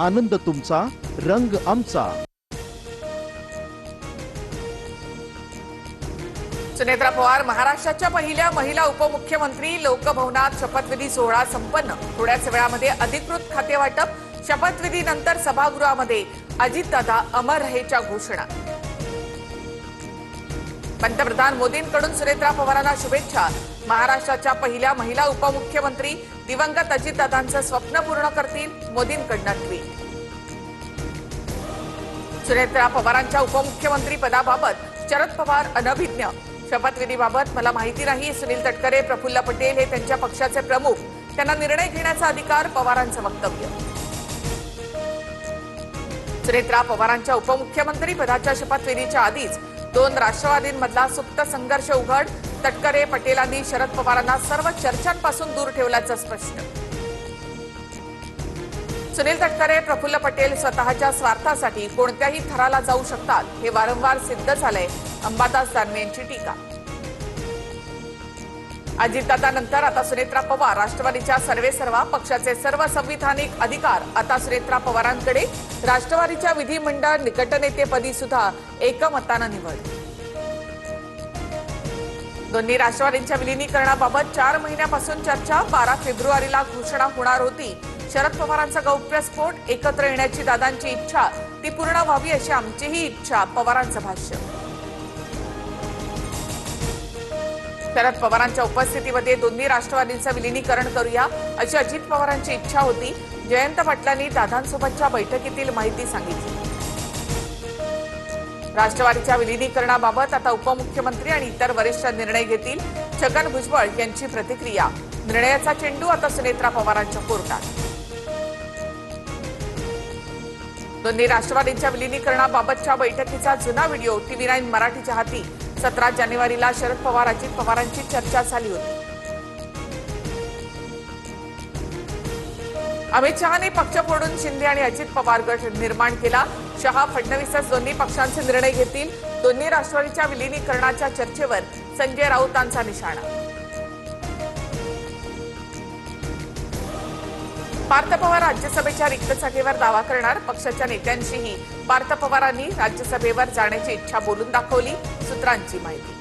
आनंद तुमचा, रंग आमचा। सुनेत्रा पवार महाराष्ट्राच्या पहिल्या महिला उपमुख्यमंत्री। लोकभवनात शपथविधी सोहळा संपन्न। थोड्याच वेळामध्ये अधिकृत खाते वाटप। शपथविधीनंतर सभागृहामध्ये अजितदादा अमर रहेच्या घोषणा। पंतप्रधान मोदींकडून सुनेत्रा पवारांना शुभेच्छा। महाराष्ट्राच्या पहिल्या महिला उपमुख्यमंत्री, दिवंगत अजितदादांचं स्वप्न पूर्ण करतील, मोदींकडनं ट्विट। सुनेत्रा पवारांच्या उपमुख्यमंत्री पदाबाबत शरद पवार अनभिज्ञ। शपथविधीबाबत मला माहिती नाही। सुनील तटकरे, प्रफुल्ल पटेल हे त्यांच्या पक्षाचे प्रमुख, त्यांना निर्णय घेण्याचा अधिकार, पवारांचं वक्तव्य। सुनेत्रा पवारांच्या उपमुख्यमंत्री पदाच्या शपथविधीच्या आधीच दोन राष्ट्रवादींमधला सुप्त संघर्ष उघड। तटकरे, पटेलांनी शरद पवारांना सर्व चर्चांपासून दूर ठेवल्याचं स्पष्ट। सुनील तटकरे, प्रफुल्ल पटेल स्वतःच्या स्वार्थासाठी कोणत्याही थराला जाऊ शकतात, हे वारंवार सिद्ध झालंय, अंबादास दानवे यांची टीका। अजितदादानंतर आता सुनेत्रा पवार। राष्ट्रवादीच्या सर्वेसर्वा पक्षाचे सर्व संविधानिक अधिकार आता सुनेत्रा पवारांकडे। राष्ट्रवादीच्या विधिमंडळ निकटनेतेपदी सुद्धा एकमतानं निवड। दोन्ही राष्ट्रवादींच्या विलीनीकरणाबाबत 4 महिन्यापासून चर्चा। 12 फेब्रुवारीला घोषणा होणार होती। शरद पवारांचा गौप्यस्फोट, एकत्र येण्याची दादांची इच्छा, ती पूर्ण व्हावी अशी आमचीही इच्छा, पवारांचं भाष्य। शरद पवारांच्या उपस्थितीमध्ये दोन्ही राष्ट्रवादींचं विलीनीकरण करूया अशी अजित पवारांची इच्छा होती। जयंत पाटलांनी दादांसोबतच्या बैठकीतील माहिती सांगितली। राष्ट्रवादीच्या विलीनीकरणाबाबत आता उपमुख्यमंत्री आणि इतर वरिष्ठ निर्णय घेतील। छगन भुजबळ यांची प्रतिक्रिया। निर्णयाचा चेंडू आता सुनेत्रा पवारांच्या कोर्टात। दोन्ही राष्ट्रवादींच्या विलीनीकरणाबाबतच्या बैठकीचा जुना व्हिडिओ TV9 मराठीच्या हाती। 17 जानेवारीला शरद पवार अजित पवारांची चर्चा झाली होती। अमित शहाने पक्ष फोडून शिंदे आणि अजित पवार गट निर्माण केला। शहा, फडणवीसच दोन्ही पक्षांचे निर्णय घेतील। दोन्ही राष्ट्रवादीच्या विलीनीकरणाच्या चर्चेवर संजय राऊतांचा निशाणा। पार्थ पवार राज्यसभेच्या रिक्त जागेवर दावा करणार। पक्षाच्या नेत्यांशीही पार्थ पवारांनी राज्यसभेवर जाण्याची इच्छा बोलून दाखवली, सूत्रांची माहिती।